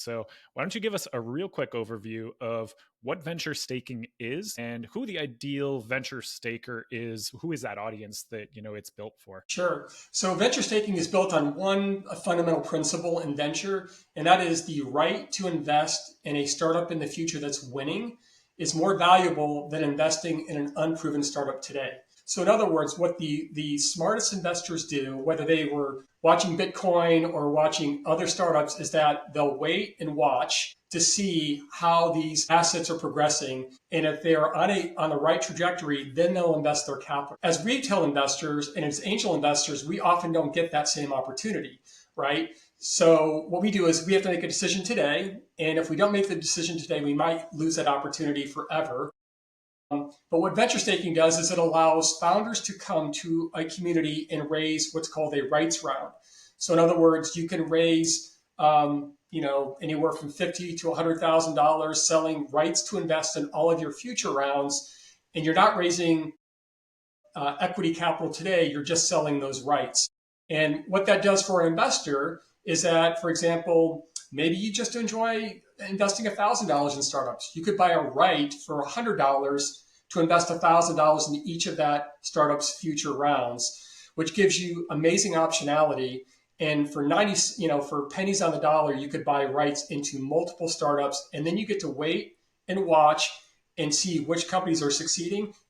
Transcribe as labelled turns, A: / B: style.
A: So, why don't you give us a real quick overview of what venture staking is and who the ideal venture staker is? Who is that audience that, it's built for?
B: Sure. So venture staking is built on one fundamental principle in venture, and that is the right to invest in a startup in the future that's winning is more valuable than investing in an unproven startup today. So in other words, what the smartest investors do, whether they were watching Bitcoin or watching other startups, is that they'll wait and watch to see how these assets are progressing. And if they are on the right trajectory, then they'll invest their capital. As retail investors and as angel investors, we often don't get that same opportunity, right? So what we do is we have to make a decision today. And if we don't make the decision today, we might lose that opportunity forever. But what venture staking does is it allows founders to come to a community and raise what's called a rights round. So in other words, you can raise anywhere from $50 to $100,000 selling rights to invest in all of your future rounds, and you're not raising equity capital today. You're just selling those rights. And what that does for an investor is that, for example, maybe you just enjoy investing $1,000 in startups. You could buy a right for $100 to invest $1,000 in each of that startup's future rounds, which gives you amazing optionality. And for for pennies on the dollar, you could buy rights into multiple startups, and then you get to wait and watch and see which companies are succeeding